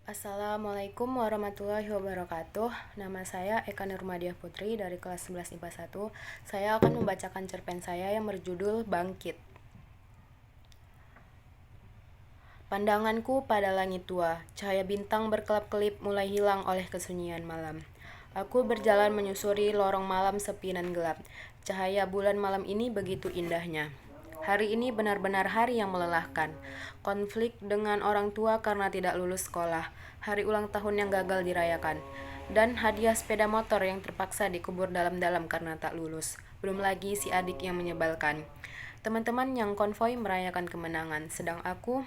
Assalamualaikum warahmatullahi wabarakatuh. Nama saya Eka Nurmadiah Putri dari kelas 11 IPA 1. Saya akan membacakan cerpen saya yang berjudul Bangkit. Pandanganku pada langit tua, cahaya bintang berkelap-kelip mulai hilang oleh kesunyian malam. Aku berjalan menyusuri lorong malam sepi dan gelap. Cahaya bulan malam ini begitu indahnya. Hari ini benar-benar hari yang melelahkan. Konflik dengan orang tua karena tidak lulus sekolah. Hari ulang tahun yang gagal dirayakan. Dan hadiah sepeda motor yang terpaksa dikubur dalam-dalam karena tak lulus. Belum lagi si adik yang menyebalkan. Teman-teman yang konvoi merayakan kemenangan, sedang aku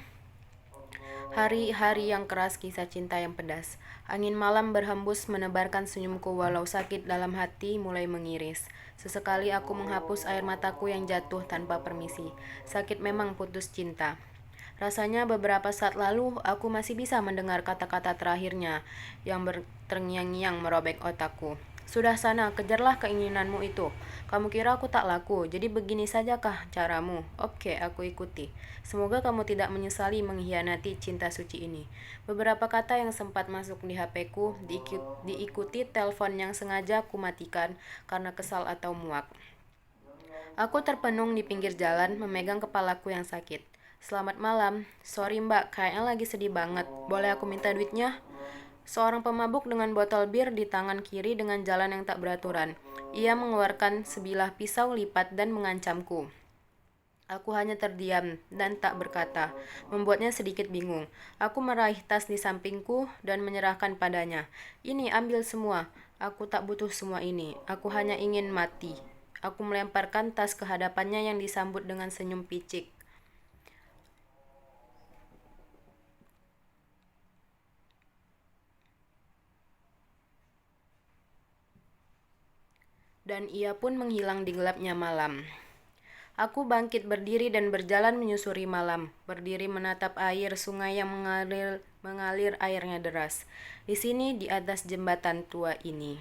hari-hari yang keras, kisah cinta yang pedas. Angin malam berhembus menebarkan senyumku walau sakit dalam hati mulai mengiris. Sesekali aku menghapus air mataku yang jatuh tanpa permisi. Sakit memang putus cinta. Rasanya beberapa saat lalu aku masih bisa mendengar kata-kata terakhirnya yang terngiang-ngiang merobek otakku. Sudah sana, kejarlah keinginanmu itu. Kamu kira aku tak laku, jadi begini sajakah caramu? Oke, aku ikuti. Semoga kamu tidak menyesali mengkhianati cinta suci ini. Beberapa kata yang sempat masuk di HP-ku diikuti telepon yang sengaja aku matikan karena kesal atau muak. Aku terpenung di pinggir jalan, memegang kepalaku yang sakit. Selamat malam. Sorry mbak, kayaknya lagi sedih banget. Boleh aku minta duitnya? Seorang pemabuk dengan botol bir di tangan kiri dengan jalan yang tak beraturan. Ia mengeluarkan sebilah pisau lipat dan mengancamku. Aku hanya terdiam dan tak berkata, membuatnya sedikit bingung. Aku meraih tas di sampingku dan menyerahkan padanya. Ini, ambil semua. Aku tak butuh semua ini. Aku hanya ingin mati. Aku melemparkan tas ke hadapannya yang disambut dengan senyum picik. Dan ia pun menghilang di gelapnya malam. Aku bangkit berdiri dan berjalan menyusuri malam, berdiri menatap air sungai yang mengalir airnya deras. Di sini, di atas jembatan tua ini.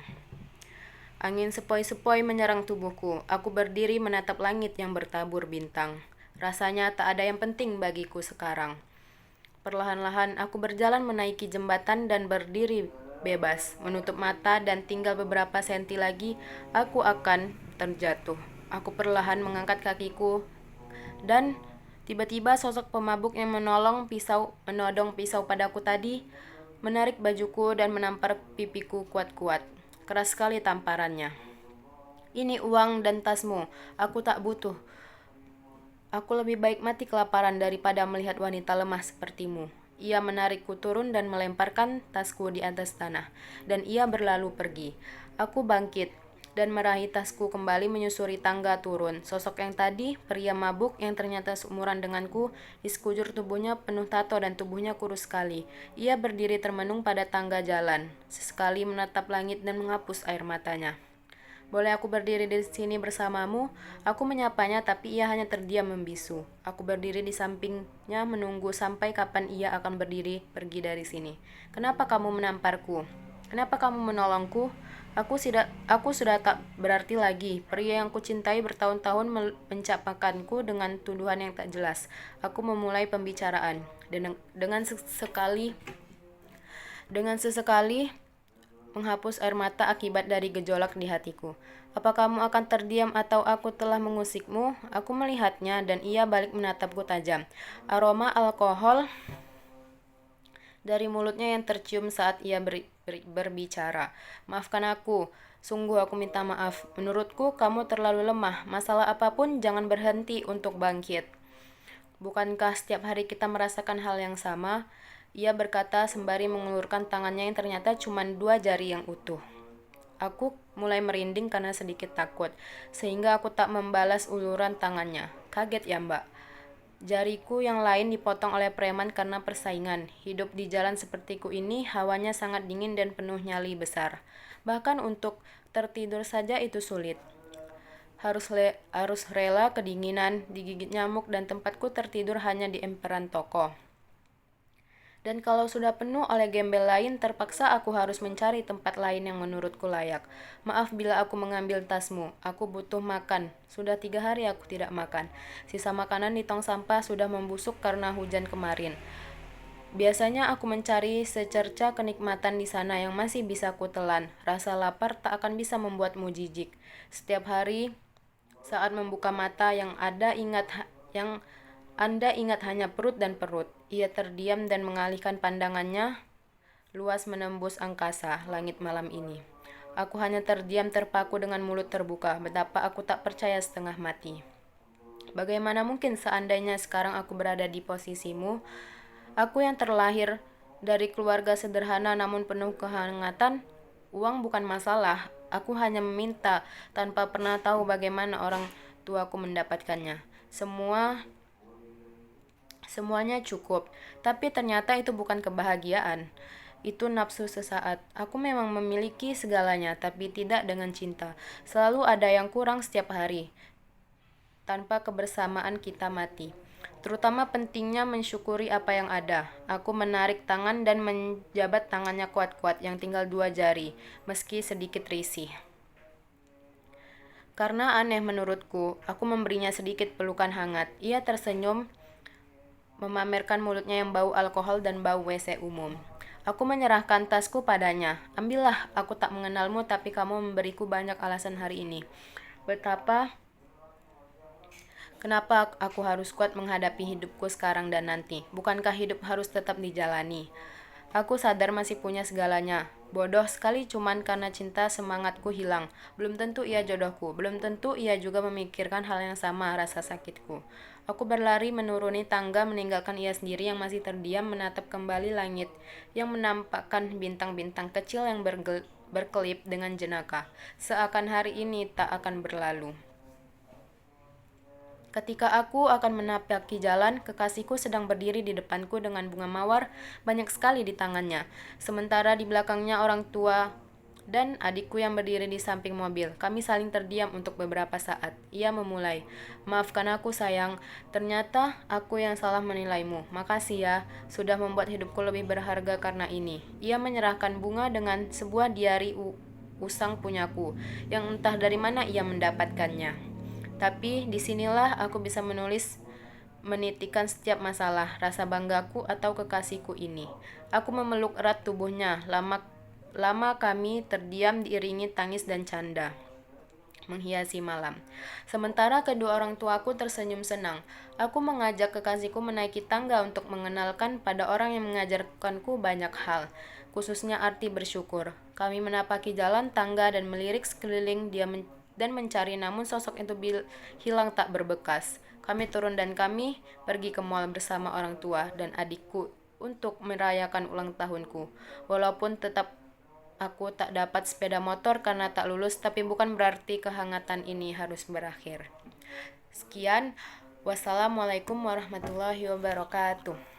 Angin sepoi-sepoi menyerang tubuhku. Aku berdiri menatap langit yang bertabur bintang. Rasanya tak ada yang penting bagiku sekarang. Perlahan-lahan aku berjalan menaiki jembatan dan berdiri bebas, menutup mata dan tinggal beberapa senti lagi aku akan terjatuh. Aku perlahan mengangkat kakiku dan tiba-tiba sosok pemabuk yang menodong pisau padaku tadi menarik bajuku dan menampar pipiku kuat-kuat. Keras sekali tamparannya. Ini uang dan tasmu. Aku tak butuh. Aku lebih baik mati kelaparan daripada melihat wanita lemah sepertimu. Ia menarikku turun dan melemparkan tasku di atas tanah, dan ia berlalu pergi. Aku bangkit dan meraih tasku kembali menyusuri tangga turun. Sosok yang tadi, pria mabuk yang ternyata seumuran denganku, di sekujur tubuhnya penuh tato dan tubuhnya kurus sekali. Ia berdiri termenung pada tangga jalan, sesekali menatap langit dan menghapus air matanya. Boleh aku berdiri di sini bersamamu? Aku menyapanya, tapi ia hanya terdiam membisu. Aku berdiri di sampingnya menunggu sampai kapan ia akan berdiri pergi dari sini. Kenapa kamu menamparku? Kenapa kamu menolongku? Aku sudah tak berarti lagi. Pria yang kucintai bertahun-tahun mencapakanku dengan tuduhan yang tak jelas. Aku memulai pembicaraan dengan sesekali menghapus air mata akibat dari gejolak di hatiku. Apa kamu akan terdiam atau aku telah mengusikmu? Aku melihatnya dan ia balik menatapku tajam. Aroma alkohol dari mulutnya yang tercium saat ia berbicara. Maafkan aku. Sungguh aku minta maaf. Menurutku kamu terlalu lemah. Masalah apapun jangan berhenti untuk bangkit. Bukankah setiap hari kita merasakan hal yang sama? Ia berkata sembari mengulurkan tangannya yang ternyata cuma 2 jari yang utuh. Aku mulai merinding karena sedikit takut, sehingga aku tak membalas uluran tangannya. Kaget ya mbak? Jariku yang lain dipotong oleh preman karena persaingan. Hidup di jalan sepertiku ini, hawanya sangat dingin dan penuh nyali besar. Bahkan untuk tertidur saja itu sulit. Harus rela kedinginan, digigit nyamuk, dan tempatku tertidur hanya di emperan toko. Dan kalau sudah penuh oleh gembel lain, terpaksa aku harus mencari tempat lain yang menurutku layak. Maaf bila aku mengambil tasmu. Aku butuh makan. Sudah 3 hari aku tidak makan. Sisa makanan di tong sampah sudah membusuk karena hujan kemarin. Biasanya aku mencari secerca kenikmatan di sana yang masih bisa kutelan. Rasa lapar tak akan bisa membuatmu jijik. Setiap hari saat membuka mata yang Anda ingat hanya perut dan perut. Ia terdiam dan mengalihkan pandangannya luas menembus angkasa langit malam ini. Aku hanya terdiam terpaku dengan mulut terbuka. Betapa aku tak percaya setengah mati. Bagaimana mungkin seandainya sekarang aku berada di posisimu? Aku yang terlahir dari keluarga sederhana namun penuh kehangatan. Uang bukan masalah. Aku hanya meminta tanpa pernah tahu bagaimana orang tuaku mendapatkannya. Semuanya cukup, tapi ternyata itu bukan kebahagiaan. Itu nafsu sesaat. Aku memang memiliki segalanya, tapi tidak dengan cinta. Selalu ada yang kurang setiap hari. Tanpa kebersamaan kita mati. Terutama pentingnya mensyukuri apa yang ada. Aku menarik tangan dan menjabat tangannya kuat-kuat yang tinggal 2 jari, meski sedikit risih. Karena aneh menurutku, aku memberinya sedikit pelukan hangat. Ia tersenyum, memamerkan mulutnya yang bau alkohol dan bau WC umum. Aku menyerahkan tasku padanya. Ambillah, aku tak mengenalmu tapi kamu memberiku banyak alasan hari ini. Kenapa aku harus kuat menghadapi hidupku sekarang dan nanti? Bukankah hidup harus tetap dijalani? Aku sadar masih punya segalanya. Bodoh sekali cuman karena cinta semangatku hilang. Belum tentu ia jodohku. Belum tentu ia juga memikirkan hal yang sama rasa sakitku. Aku berlari menuruni tangga meninggalkan ia sendiri yang masih terdiam menatap kembali langit yang menampakkan bintang-bintang kecil yang berkelip dengan jenaka. Seakan hari ini tak akan berlalu. Ketika aku akan menapaki jalan, kekasihku sedang berdiri di depanku dengan bunga mawar banyak sekali di tangannya. Sementara di belakangnya orang tua dan adikku yang berdiri di samping mobil. Kami saling terdiam untuk beberapa saat. Ia memulai, "Maafkan aku sayang, ternyata aku yang salah menilaimu. Makasih ya, sudah membuat hidupku lebih berharga karena ini." Ia menyerahkan bunga dengan sebuah diari usang punyaku, yang entah dari mana ia mendapatkannya. Tapi disinilah aku bisa menulis menitikan setiap masalah, rasa banggaku atau kekasihku ini. Aku memeluk erat tubuhnya. Lama kami terdiam diiringi tangis dan canda menghiasi malam. Sementara kedua orang tuaku tersenyum senang. Aku mengajak kekasihku menaiki tangga untuk mengenalkan pada orang yang mengajarkanku banyak hal, khususnya arti bersyukur. Kami menapaki jalan tangga dan melirik sekeliling dan mencari, namun sosok itu hilang tak berbekas. Kami turun dan kami pergi ke mall bersama orang tua dan adikku untuk merayakan ulang tahunku. Walaupun tetap aku tak dapat sepeda motor karena tak lulus, tapi bukan berarti kehangatan ini harus berakhir. Sekian, wassalamualaikum warahmatullahi wabarakatuh.